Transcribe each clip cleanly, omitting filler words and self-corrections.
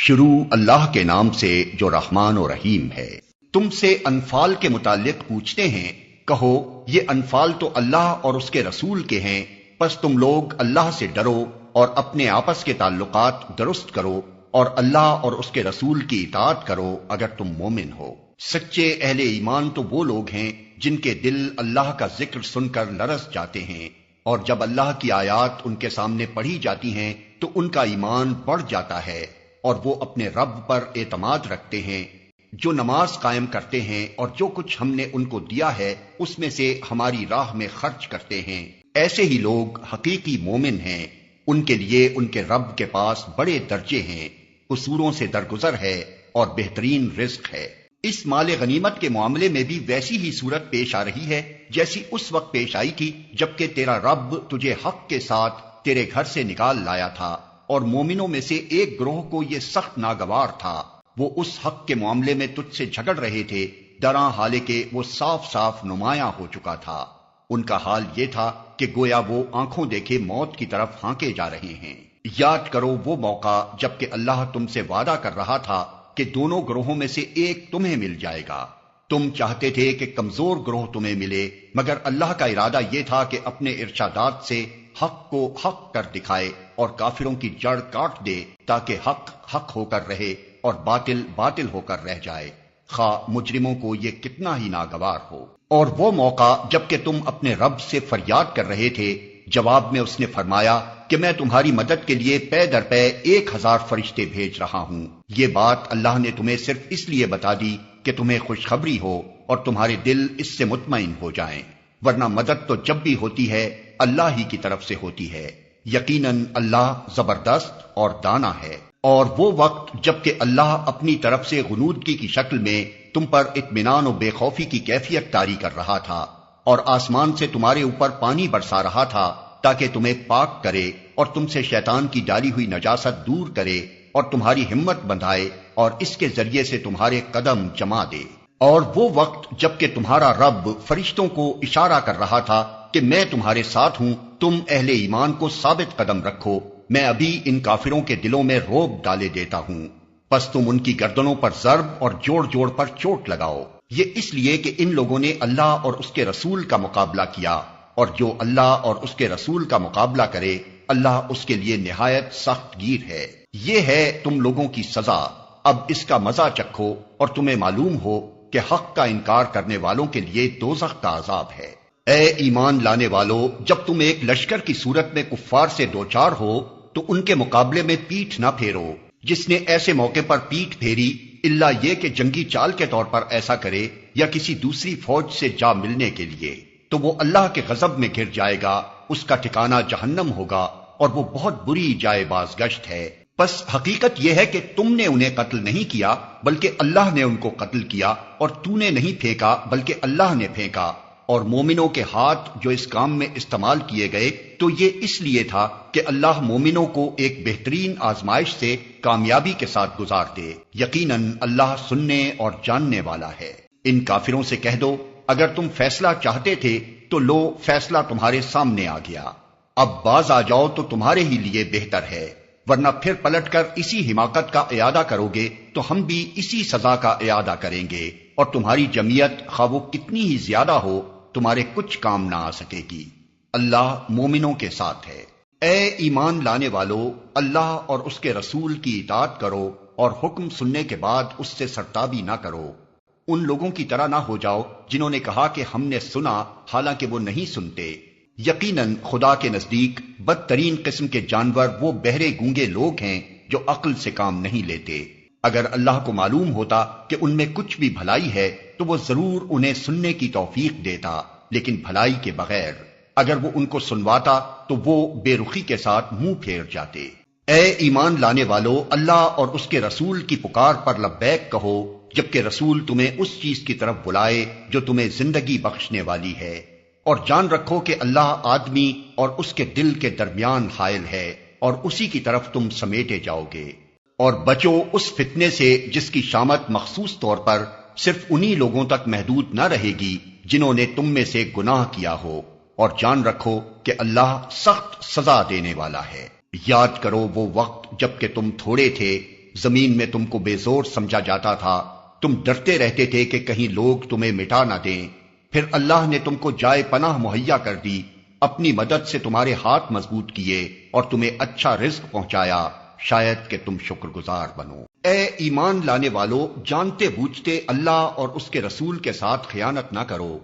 شروع اللہ کے نام سے جو رحمان و رحیم ہے۔ تم سے انفال کے متعلق پوچھتے ہیں، کہو یہ انفال تو اللہ اور اس کے رسول کے ہیں، پس تم لوگ اللہ سے ڈرو اور اپنے آپس کے تعلقات درست کرو اور اللہ اور اس کے رسول کی اطاعت کرو اگر تم مومن ہو۔ سچے اہل ایمان تو وہ لوگ ہیں جن کے دل اللہ کا ذکر سن کر لرز جاتے ہیں، اور جب اللہ کی آیات ان کے سامنے پڑھی جاتی ہیں تو ان کا ایمان بڑھ جاتا ہے، اور وہ اپنے رب پر اعتماد رکھتے ہیں، جو نماز قائم کرتے ہیں اور جو کچھ ہم نے ان کو دیا ہے اس میں سے ہماری راہ میں خرچ کرتے ہیں۔ ایسے ہی لوگ حقیقی مومن ہیں، ان کے لیے ان کے رب کے پاس بڑے درجے ہیں، قصوروں سے درگزر ہے اور بہترین رزق ہے۔ اس مال غنیمت کے معاملے میں بھی ویسی ہی صورت پیش آ رہی ہے جیسی اس وقت پیش آئی تھی جبکہ تیرا رب تجھے حق کے ساتھ تیرے گھر سے نکال لایا تھا، اور مومنوں میں سے ایک گروہ کو یہ سخت ناگوار تھا، وہ اس حق کے معاملے میں تجھ سے جھگڑ رہے تھے، درا حالانکہ وہ صاف صاف نمایاں ہو چکا تھا۔ ان کا حال یہ تھا کہ گویا وہ آنکھوں دیکھے موت کی طرف ہانکے جا رہے ہیں۔ یاد کرو وہ موقع جبکہ اللہ تم سے وعدہ کر رہا تھا کہ دونوں گروہوں میں سے ایک تمہیں مل جائے گا۔ تم چاہتے تھے کہ کمزور گروہ تمہیں ملے، مگر اللہ کا ارادہ یہ تھا کہ اپنے ارشادات سے حق کو حق کر دکھائے اور کافروں کی جڑ کاٹ دے تاکہ حق حق ہو کر رہے اور باطل باطل ہو کر رہ جائے، خواہ مجرموں کو یہ کتنا ہی ناگوار ہو۔ اور وہ موقع جبکہ تم اپنے رب سے فریاد کر رہے تھے، جواب میں اس نے فرمایا کہ میں تمہاری مدد کے لیے پے در پے 1000 فرشتے بھیج رہا ہوں۔ یہ بات اللہ نے تمہیں صرف اس لیے بتا دی کہ تمہیں خوشخبری ہو اور تمہارے دل اس سے مطمئن ہو جائیں، ورنہ مدد تو جب بھی ہوتی ہے اللہ ہی کی طرف سے ہوتی ہے، یقیناً اللہ زبردست اور دانا ہے۔ اور وہ وقت جبکہ اللہ اپنی طرف سے غنودگی کی شکل میں تم پر اطمینان و بے خوفی کی کیفیت طاری کر رہا تھا، اور آسمان سے تمہارے اوپر پانی برسا رہا تھا تاکہ تمہیں پاک کرے اور تم سے شیطان کی ڈالی ہوئی نجاست دور کرے اور تمہاری ہمت بندھائے اور اس کے ذریعے سے تمہارے قدم جما دے۔ اور وہ وقت جبکہ تمہارا رب فرشتوں کو اشارہ کر رہا تھا کہ میں تمہارے ساتھ ہوں، تم اہل ایمان کو ثابت قدم رکھو، میں ابھی ان کافروں کے دلوں میں رعب ڈالے دیتا ہوں، پس تم ان کی گردنوں پر ضرب اور جوڑ جوڑ پر چوٹ لگاؤ۔ یہ اس لیے کہ ان لوگوں نے اللہ اور اس کے رسول کا مقابلہ کیا، اور جو اللہ اور اس کے رسول کا مقابلہ کرے اللہ اس کے لیے نہایت سخت گیر ہے۔ یہ ہے تم لوگوں کی سزا، اب اس کا مزہ چکھو اور تمہیں معلوم ہو کہ حق کا انکار کرنے والوں کے لیے دوزخ کا عذاب ہے۔ اے ایمان لانے والو، جب تم ایک لشکر کی صورت میں کفار سے دوچار ہو تو ان کے مقابلے میں پیٹھ نہ پھیرو۔ جس نے ایسے موقع پر پیٹھ پھیری الا یہ کہ جنگی چال کے طور پر ایسا کرے یا کسی دوسری فوج سے جا ملنے کے لیے، تو وہ اللہ کے غضب میں گر جائے گا، اس کا ٹھکانہ جہنم ہوگا اور وہ بہت بری جائے بازگشت ہے۔ بس حقیقت یہ ہے کہ تم نے انہیں قتل نہیں کیا بلکہ اللہ نے ان کو قتل کیا، اور تو نے نہیں پھینکا بلکہ اللہ نے پھینکا۔ اور مومنوں کے ہاتھ جو اس کام میں استعمال کیے گئے تو یہ اس لیے تھا کہ اللہ مومنوں کو ایک بہترین آزمائش سے کامیابی کے ساتھ گزار دے، یقیناً اللہ سننے اور جاننے والا ہے۔ ان کافروں سے کہہ دو اگر تم فیصلہ چاہتے تھے تو لو فیصلہ تمہارے سامنے آ گیا، اب باز آ جاؤ تو تمہارے ہی لیے بہتر ہے، ورنہ پھر پلٹ کر اسی حماقت کا اعادہ کرو گے تو ہم بھی اسی سزا کا اعادہ کریں گے، اور تمہاری جمعیت خواہ وہ کتنی ہی زیادہ ہو تمہارے کچھ کام نہ آ سکے گی۔ اللہ مومنوں کے ساتھ ہے۔ اے ایمان لانے والو، اللہ اور اس کے رسول کی اطاعت کرو اور حکم سننے کے بعد اس سے سرتابی نہ کرو۔ ان لوگوں کی طرح نہ ہو جاؤ جنہوں نے کہا کہ ہم نے سنا حالانکہ وہ نہیں سنتے۔ یقیناً خدا کے نزدیک بدترین قسم کے جانور وہ بہرے گونگے لوگ ہیں جو عقل سے کام نہیں لیتے۔ اگر اللہ کو معلوم ہوتا کہ ان میں کچھ بھی بھلائی ہے تو وہ ضرور انہیں سننے کی توفیق دیتا، لیکن بھلائی کے بغیر۔ اگر وہ ان کو سنواتا تو وہ بے رخی کے ساتھ منہ پھیر جاتے۔ اے ایمان لانے والو، اللہ اور اس کے رسول کی پکار پر لبیک کہو جبکہ رسول تمہیں اس چیز کی طرف بلائے جو تمہیں زندگی بخشنے والی ہے، اور جان رکھو کہ اللہ آدمی اور اس کے دل کے درمیان حائل ہے، اور اسی کی طرف تم سمیٹے جاؤ گے۔ اور بچو اس فتنے سے جس کی شامت مخصوص طور پر صرف انہی لوگوں تک محدود نہ رہے گی جنہوں نے تم میں سے گناہ کیا ہو، اور جان رکھو کہ اللہ سخت سزا دینے والا ہے۔ یاد کرو وہ وقت جب کہ تم تھوڑے تھے زمین میں تم کو بے زور سمجھا جاتا تھا، تم ڈرتے رہتے تھے کہ کہیں لوگ تمہیں مٹا نہ دیں، پھر اللہ نے تم کو جائے پناہ مہیا کر دی، اپنی مدد سے تمہارے ہاتھ مضبوط کیے اور تمہیں اچھا رزق پہنچایا، شاید کہ تم شکر گزار بنو۔ اے ایمان لانے والو، جانتے بوجھتے اللہ اور اس کے رسول کے ساتھ خیانت نہ کرو،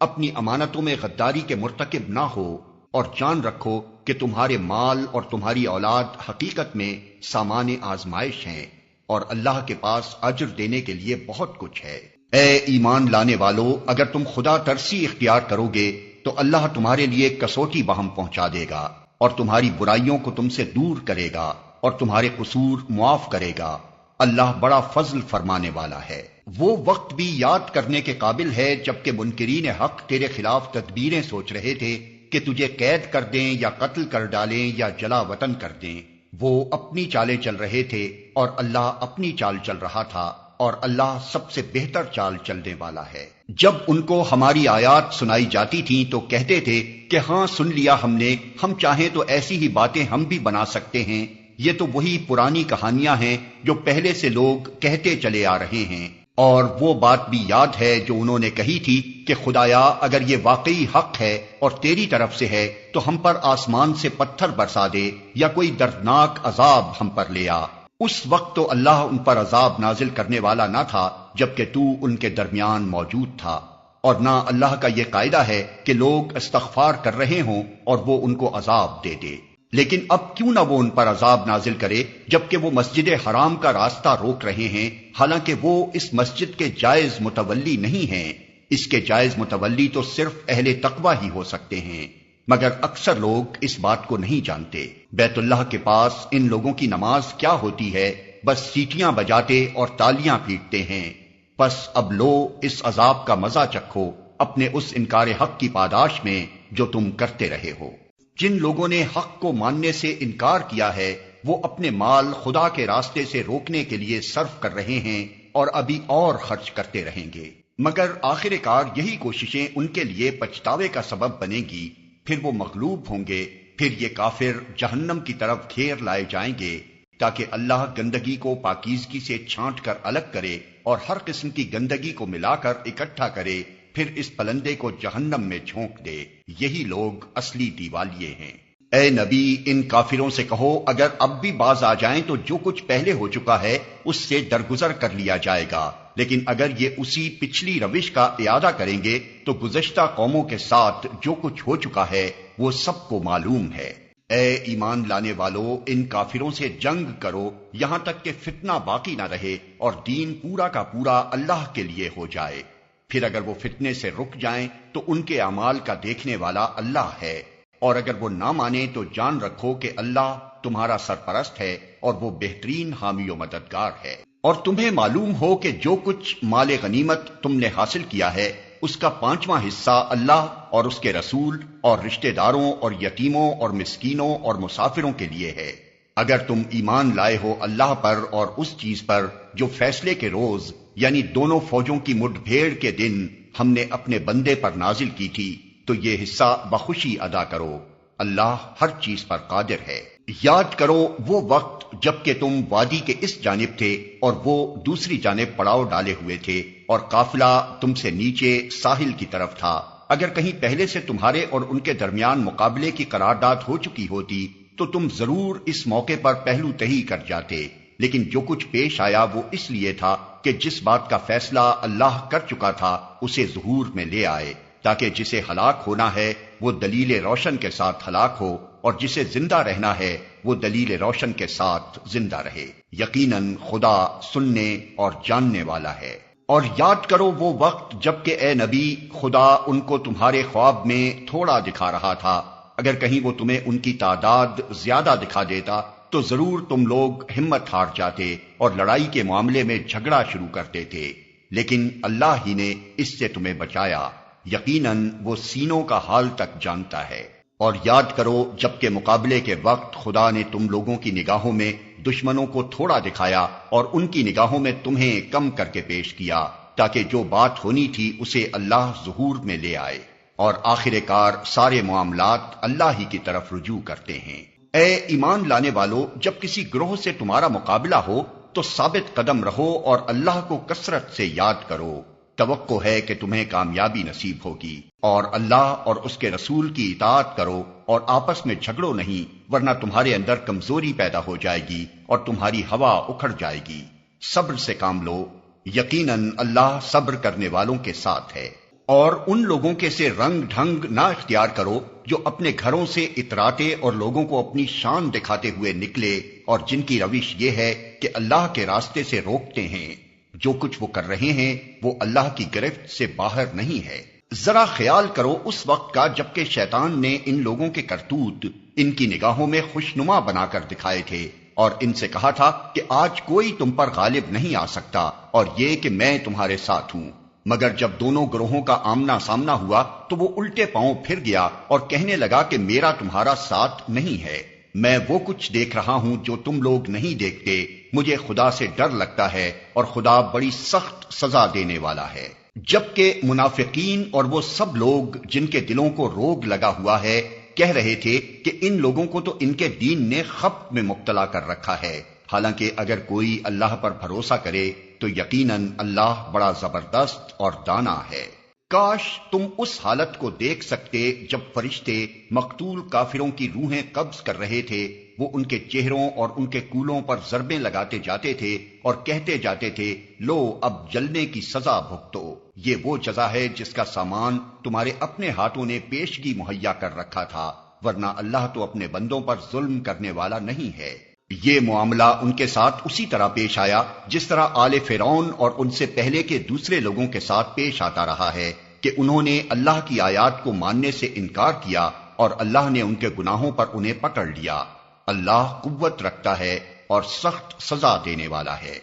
اپنی امانتوں میں غداری کے مرتکب نہ ہو، اور جان رکھو کہ تمہارے مال اور تمہاری اولاد حقیقت میں سامان آزمائش ہیں، اور اللہ کے پاس اجر دینے کے لیے بہت کچھ ہے۔ اے ایمان لانے والو، اگر تم خدا ترسی اختیار کرو گے تو اللہ تمہارے لیے کسوٹی بہم پہنچا دے گا، اور تمہاری برائیوں کو تم سے دور کرے گا، اور تمہارے قصور معاف کرے گا۔ اللہ بڑا فضل فرمانے والا ہے۔ وہ وقت بھی یاد کرنے کے قابل ہے جبکہ منکرین حق تیرے خلاف تدبیریں سوچ رہے تھے کہ تجھے قید کر دیں یا قتل کر ڈالیں یا جلا وطن کر دیں۔ وہ اپنی چالیں چل رہے تھے اور اللہ اپنی چال چل رہا تھا، اور اللہ سب سے بہتر چال چلنے والا ہے۔ جب ان کو ہماری آیات سنائی جاتی تھیں تو کہتے تھے کہ ہاں سن لیا ہم نے، ہم چاہیں تو ایسی ہی باتیں ہم بھی بنا سکتے ہیں، یہ تو وہی پرانی کہانیاں ہیں جو پہلے سے لوگ کہتے چلے آ رہے ہیں۔ اور وہ بات بھی یاد ہے جو انہوں نے کہی تھی کہ خدایا اگر یہ واقعی حق ہے اور تیری طرف سے ہے تو ہم پر آسمان سے پتھر برسا دے یا کوئی دردناک عذاب ہم پر لے آ۔ اس وقت تو اللہ ان پر عذاب نازل کرنے والا نہ تھا جبکہ تو ان کے درمیان موجود تھا، اور نہ اللہ کا یہ قاعدہ ہے کہ لوگ استغفار کر رہے ہوں اور وہ ان کو عذاب دے دے۔ لیکن اب کیوں نہ وہ ان پر عذاب نازل کرے جبکہ وہ مسجد حرام کا راستہ روک رہے ہیں، حالانکہ وہ اس مسجد کے جائز متولی نہیں ہیں۔ اس کے جائز متولی تو صرف اہل تقوی ہی ہو سکتے ہیں، مگر اکثر لوگ اس بات کو نہیں جانتے۔ بیت اللہ کے پاس ان لوگوں کی نماز کیا ہوتی ہے، بس سیٹیاں بجاتے اور تالیاں پیٹتے ہیں۔ پس اب لو اس عذاب کا مزہ چکھو اپنے اس انکار حق کی پاداش میں جو تم کرتے رہے ہو۔ جن لوگوں نے حق کو ماننے سے انکار کیا ہے وہ اپنے مال خدا کے راستے سے روکنے کے لیے صرف کر رہے ہیں اور ابھی اور خرچ کرتے رہیں گے، مگر آخر کار یہی کوششیں ان کے لیے پچھتاوے کا سبب بنے گی، پھر وہ مغلوب ہوں گے، پھر یہ کافر جہنم کی طرف گھیر لائے جائیں گے، تاکہ اللہ گندگی کو پاکیزگی سے چھانٹ کر الگ کرے اور ہر قسم کی گندگی کو ملا کر اکٹھا کرے، پھر اس پلندے کو جہنم میں جھونک دے۔ یہی لوگ اصلی دیوالیے ہیں۔ اے نبی، ان کافروں سے کہو اگر اب بھی باز آ جائیں تو جو کچھ پہلے ہو چکا ہے اس سے درگزر کر لیا جائے گا، لیکن اگر یہ اسی پچھلی روش کا اعادہ کریں گے تو گزشتہ قوموں کے ساتھ جو کچھ ہو چکا ہے وہ سب کو معلوم ہے۔ اے ایمان لانے والو، ان کافروں سے جنگ کرو یہاں تک کہ فتنہ باقی نہ رہے اور دین پورا کا پورا اللہ کے لیے ہو جائے۔ پھر اگر وہ فتنے سے رک جائیں تو ان کے اعمال کا دیکھنے والا اللہ ہے، اور اگر وہ نہ مانے تو جان رکھو کہ اللہ تمہارا سرپرست ہے اور وہ بہترین حامی و مددگار ہے۔ اور تمہیں معلوم ہو کہ جو کچھ مال غنیمت تم نے حاصل کیا ہے اس کا 5واں حصہ اللہ اور اس کے رسول اور رشتہ داروں اور یتیموں اور مسکینوں اور مسافروں کے لیے ہے، اگر تم ایمان لائے ہو اللہ پر اور اس چیز پر جو فیصلے کے روز یعنی دونوں فوجوں کی مڈ بھیڑ کے دن ہم نے اپنے بندے پر نازل کی تھی، تو یہ حصہ بخوشی ادا کرو، اللہ ہر چیز پر قادر ہے۔ یاد کرو وہ وقت جب کہ تم وادی کے اس جانب تھے اور وہ دوسری جانب پڑاؤ ڈالے ہوئے تھے، اور قافلہ تم سے نیچے ساحل کی طرف تھا۔ اگر کہیں پہلے سے تمہارے اور ان کے درمیان مقابلے کی قرارداد ہو چکی ہوتی تو تم ضرور اس موقع پر پہلو تہی کر جاتے، لیکن جو کچھ پیش آیا وہ اس لیے تھا کہ جس بات کا فیصلہ اللہ کر چکا تھا اسے ظہور میں لے آئے، تاکہ جسے ہلاک ہونا ہے وہ دلیل روشن کے ساتھ ہلاک ہو، اور جسے زندہ رہنا ہے وہ دلیل روشن کے ساتھ زندہ رہے۔ یقیناً خدا سننے اور جاننے والا ہے۔ اور یاد کرو وہ وقت جب کہ اے نبی خدا ان کو تمہارے خواب میں تھوڑا دکھا رہا تھا، اگر کہیں وہ تمہیں ان کی تعداد زیادہ دکھا دیتا تو ضرور تم لوگ ہمت ہار جاتے اور لڑائی کے معاملے میں جھگڑا شروع کرتے تھے، لیکن اللہ ہی نے اس سے تمہیں بچایا، یقیناً وہ سینوں کا حال تک جانتا ہے۔ اور یاد کرو جبکہ مقابلے کے وقت خدا نے تم لوگوں کی نگاہوں میں دشمنوں کو تھوڑا دکھایا اور ان کی نگاہوں میں تمہیں کم کر کے پیش کیا، تاکہ جو بات ہونی تھی اسے اللہ ظہور میں لے آئے، اور آخر کار سارے معاملات اللہ ہی کی طرف رجوع کرتے ہیں۔ اے ایمان لانے والو، جب کسی گروہ سے تمہارا مقابلہ ہو تو ثابت قدم رہو اور اللہ کو کثرت سے یاد کرو، توقع ہے کہ تمہیں کامیابی نصیب ہوگی، اور اللہ اور اس کے رسول کی اطاعت کرو اور آپس میں جھگڑو نہیں، ورنہ تمہارے اندر کمزوری پیدا ہو جائے گی اور تمہاری ہوا اکھڑ جائے گی۔ صبر سے کام لو، یقیناً اللہ صبر کرنے والوں کے ساتھ ہے۔ اور ان لوگوں کے سے رنگ ڈھنگ نہ اختیار کرو جو اپنے گھروں سے اتراتے اور لوگوں کو اپنی شان دکھاتے ہوئے نکلے، اور جن کی روش یہ ہے کہ اللہ کے راستے سے روکتے ہیں۔ جو کچھ وہ کر رہے ہیں وہ اللہ کی گرفت سے باہر نہیں ہے۔ ذرا خیال کرو اس وقت کا جبکہ شیطان نے ان لوگوں کے کرتوت ان کی نگاہوں میں خوشنما بنا کر دکھائے تھے، اور ان سے کہا تھا کہ آج کوئی تم پر غالب نہیں آ سکتا، اور یہ کہ میں تمہارے ساتھ ہوں۔ مگر جب دونوں گروہوں کا آمنا سامنا ہوا تو وہ الٹے پاؤں پھر گیا اور کہنے لگا کہ میرا تمہارا ساتھ نہیں ہے، میں وہ کچھ دیکھ رہا ہوں جو تم لوگ نہیں دیکھتے، مجھے خدا سے ڈر لگتا ہے اور خدا بڑی سخت سزا دینے والا ہے۔ جبکہ منافقین اور وہ سب لوگ جن کے دلوں کو روگ لگا ہوا ہے کہہ رہے تھے کہ ان لوگوں کو تو ان کے دین نے خبت میں مبتلا کر رکھا ہے، حالانکہ اگر کوئی اللہ پر بھروسہ کرے تو یقیناً اللہ بڑا زبردست اور دانا ہے۔ کاش تم اس حالت کو دیکھ سکتے جب فرشتے مقتول کافروں کی روحیں قبض کر رہے تھے، وہ ان کے چہروں اور ان کے کولوں پر ضربیں لگاتے جاتے تھے اور کہتے جاتے تھے لو اب جلنے کی سزا بھگتو، یہ وہ جزا ہے جس کا سامان تمہارے اپنے ہاتھوں نے پیشگی مہیا کر رکھا تھا، ورنہ اللہ تو اپنے بندوں پر ظلم کرنے والا نہیں ہے۔ یہ معاملہ ان کے ساتھ اسی طرح پیش آیا جس طرح آل فرعون اور ان سے پہلے کے دوسرے لوگوں کے ساتھ پیش آتا رہا ہے کہ انہوں نے اللہ کی آیات کو ماننے سے انکار کیا اور اللہ نے ان کے گناہوں پر انہیں پکڑ لیا۔ اللہ قوت رکھتا ہے اور سخت سزا دینے والا ہے۔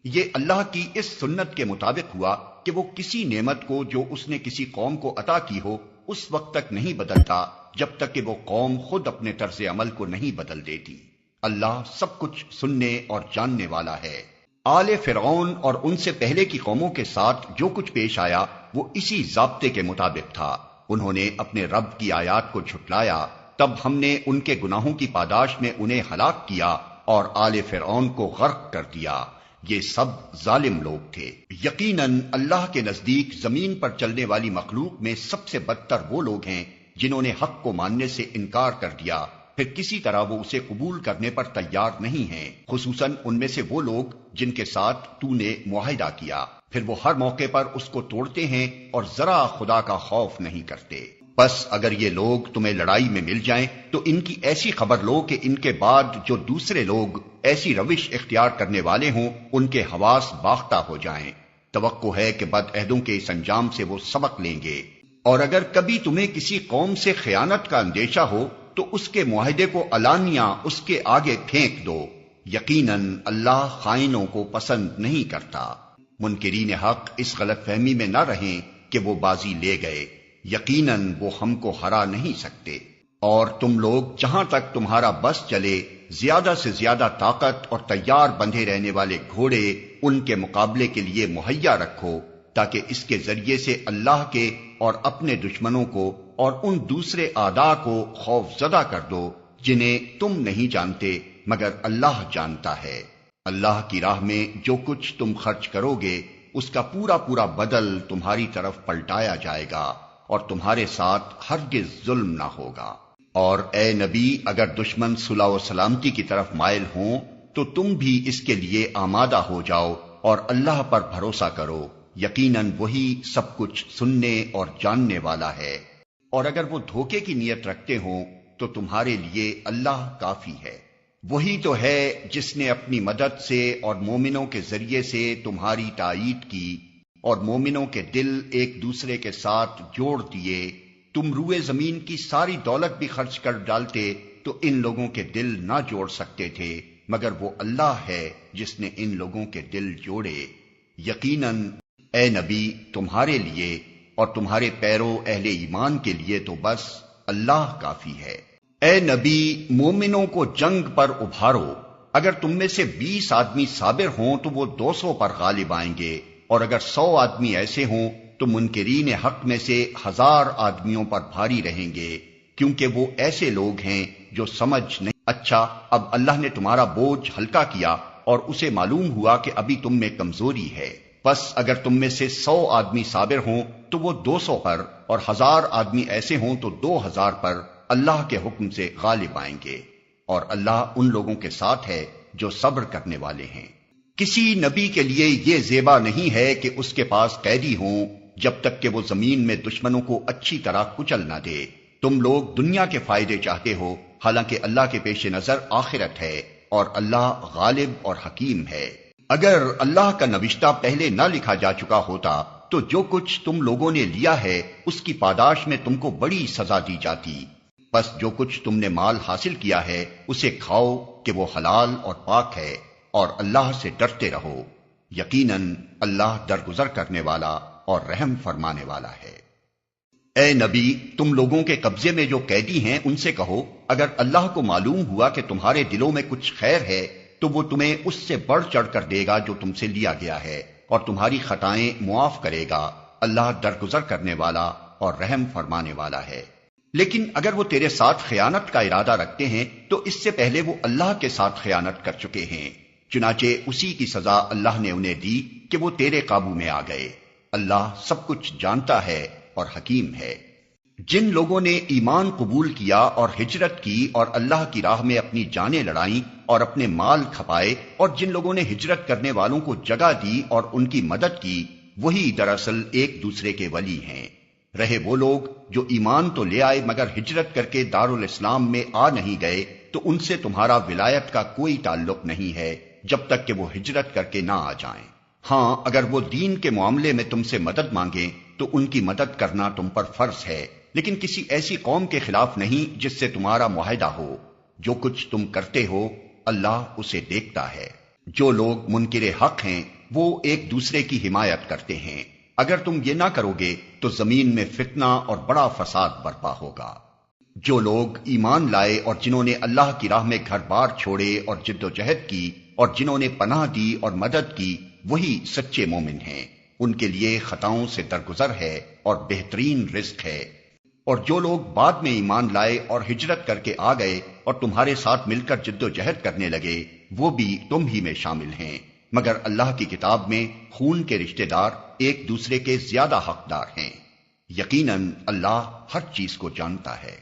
یہ اللہ کی اس سنت کے مطابق ہوا کہ وہ کسی نعمت کو جو اس نے کسی قوم کو عطا کی ہو اس وقت تک نہیں بدلتا جب تک کہ وہ قوم خود اپنے طرز عمل کو نہیں بدل دیتی۔ اللہ سب کچھ سننے اور جاننے والا ہے۔ آل فرعون اور ان سے پہلے کی قوموں کے ساتھ جو کچھ پیش آیا وہ اسی ضابطے کے مطابق تھا۔ انہوں نے اپنے رب کی آیات کو جھٹلایا، تب ہم نے ان کے گناہوں کی پاداش میں انہیں ہلاک کیا اور آل فرعون کو غرق کر دیا۔ یہ سب ظالم لوگ تھے۔ یقیناً اللہ کے نزدیک زمین پر چلنے والی مخلوق میں سب سے بدتر وہ لوگ ہیں جنہوں نے حق کو ماننے سے انکار کر دیا، پھر کسی طرح وہ اسے قبول کرنے پر تیار نہیں ہیں، خصوصاً ان میں سے وہ لوگ جن کے ساتھ تو نے معاہدہ کیا، پھر وہ ہر موقع پر اس کو توڑتے ہیں اور ذرا خدا کا خوف نہیں کرتے۔ بس اگر یہ لوگ تمہیں لڑائی میں مل جائیں تو ان کی ایسی خبر لو کہ ان کے بعد جو دوسرے لوگ ایسی روش اختیار کرنے والے ہوں ان کے حواس باختہ ہو جائیں۔ توقع ہے کہ بدعہدوں کے اس انجام سے وہ سبق لیں گے۔ اور اگر کبھی تمہیں کسی قوم سے خیانت کا اندیشہ ہو تو اس کے معاہدے کو علانیہ اس کے آگے پھینک دو، یقیناً اللہ خائنوں کو پسند نہیں کرتا۔ منکرین حق اس غلط فہمی میں نہ رہیں کہ وہ بازی لے گئے، یقیناً وہ ہم کو ہرا نہیں سکتے۔ اور تم لوگ جہاں تک تمہارا بس چلے زیادہ سے زیادہ طاقت اور تیار بندھے رہنے والے گھوڑے ان کے مقابلے کے لیے مہیا رکھو، تاکہ اس کے ذریعے سے اللہ کے اور اپنے دشمنوں کو اور ان دوسرے اعداء کو خوف زدہ کر دو جنہیں تم نہیں جانتے مگر اللہ جانتا ہے۔ اللہ کی راہ میں جو کچھ تم خرچ کرو گے اس کا پورا پورا بدل تمہاری طرف پلٹایا جائے گا اور تمہارے ساتھ ہرگز ظلم نہ ہوگا۔ اور اے نبی اگر دشمن صلح و سلامتی کی طرف مائل ہوں تو تم بھی اس کے لیے آمادہ ہو جاؤ اور اللہ پر بھروسہ کرو، یقیناً وہی سب کچھ سننے اور جاننے والا ہے۔ اور اگر وہ دھوکے کی نیت رکھتے ہوں تو تمہارے لیے اللہ کافی ہے۔ وہی تو ہے جس نے اپنی مدد سے اور مومنوں کے ذریعے سے تمہاری تائید کی اور مومنوں کے دل ایک دوسرے کے ساتھ جوڑ دیے۔ تم روئے زمین کی ساری دولت بھی خرچ کر ڈالتے تو ان لوگوں کے دل نہ جوڑ سکتے تھے، مگر وہ اللہ ہے جس نے ان لوگوں کے دل جوڑے۔ یقیناً اے نبی تمہارے لیے اور تمہارے پیرو اہل ایمان کے لیے تو بس اللہ کافی ہے۔ اے نبی مومنوں کو جنگ پر ابھارو، اگر تم میں سے 20 آدمی صابر ہوں تو وہ 200 پر غالب آئیں گے، اور اگر 100 آدمی ایسے ہوں تو منکرین حق میں سے 1000 آدمیوں پر بھاری رہیں گے، کیونکہ وہ ایسے لوگ ہیں جو سمجھ نہیں۔ اچھا اب اللہ نے تمہارا بوجھ ہلکا کیا اور اسے معلوم ہوا کہ ابھی تم میں کمزوری ہے، پس اگر تم میں سے 100 آدمی صابر ہوں تو وہ 200 پر، اور 1000 آدمی ایسے ہوں تو 2000 پر اللہ کے حکم سے غالب آئیں گے، اور اللہ ان لوگوں کے ساتھ ہے جو صبر کرنے والے ہیں۔ کسی نبی کے لیے یہ زیبا نہیں ہے کہ اس کے پاس قیدی ہوں جب تک کہ وہ زمین میں دشمنوں کو اچھی طرح کچل نہ دے۔ تم لوگ دنیا کے فائدے چاہتے ہو، حالانکہ اللہ کے پیش نظر آخرت ہے، اور اللہ غالب اور حکیم ہے۔ اگر اللہ کا نوشتہ پہلے نہ لکھا جا چکا ہوتا تو جو کچھ تم لوگوں نے لیا ہے اس کی پاداش میں تم کو بڑی سزا دی جاتی۔ بس جو کچھ تم نے مال حاصل کیا ہے اسے کھاؤ کہ وہ حلال اور پاک ہے، اور اللہ سے ڈرتے رہو، یقیناً اللہ درگزر کرنے والا اور رحم فرمانے والا ہے۔ اے نبی، تم لوگوں کے قبضے میں جو قیدی ہیں ان سے کہو، اگر اللہ کو معلوم ہوا کہ تمہارے دلوں میں کچھ خیر ہے تو وہ تمہیں اس سے بڑھ چڑھ کر دے گا جو تم سے لیا گیا ہے، اور تمہاری خطائیں معاف کرے گا، اللہ درگزر کرنے والا اور رحم فرمانے والا ہے۔ لیکن اگر وہ تیرے ساتھ خیانت کا ارادہ رکھتے ہیں تو اس سے پہلے وہ اللہ کے ساتھ خیانت کر چکے ہیں، چنانچہ اسی کی سزا اللہ نے انہیں دی کہ وہ تیرے قابو میں آ گئے۔ اللہ سب کچھ جانتا ہے اور حکیم ہے۔ جن لوگوں نے ایمان قبول کیا اور ہجرت کی اور اللہ کی راہ میں اپنی جانیں لڑائیں اور اپنے مال کھپائے، اور جن لوگوں نے ہجرت کرنے والوں کو جگہ دی اور ان کی مدد کی، وہی دراصل ایک دوسرے کے ولی ہیں۔ رہے وہ لوگ جو ایمان تو لے آئے مگر ہجرت کر کے دارالاسلام میں آ نہیں گئے، تو ان سے تمہارا ولایت کا کوئی تعلق نہیں ہے جب تک کہ وہ ہجرت کر کے نہ آ جائیں۔ ہاں، اگر وہ دین کے معاملے میں تم سے مدد مانگیں تو ان کی مدد کرنا تم پر فرض ہے، لیکن کسی ایسی قوم کے خلاف نہیں جس سے تمہارا معاہدہ ہو۔ جو کچھ تم کرتے ہو اللہ اسے دیکھتا ہے۔ جو لوگ منکر حق ہیں وہ ایک دوسرے کی حمایت کرتے ہیں، اگر تم یہ نہ کرو گے تو زمین میں فتنہ اور بڑا فساد برپا ہوگا۔ جو لوگ ایمان لائے اور جنہوں نے اللہ کی راہ میں گھر بار چھوڑے اور جد و جہد کی اور جنہوں نے پناہ دی اور مدد کی، وہی سچے مومن ہیں۔ ان کے لیے خطاؤں سے درگزر ہے اور بہترین رزق ہے۔ اور جو لوگ بعد میں ایمان لائے اور ہجرت کر کے آ گئے اور تمہارے ساتھ مل کر جد و جہد کرنے لگے، وہ بھی تم ہی میں شامل ہیں، مگر اللہ کی کتاب میں خون کے رشتہ دار ایک دوسرے کے زیادہ حقدار ہیں۔ یقیناً اللہ ہر چیز کو جانتا ہے۔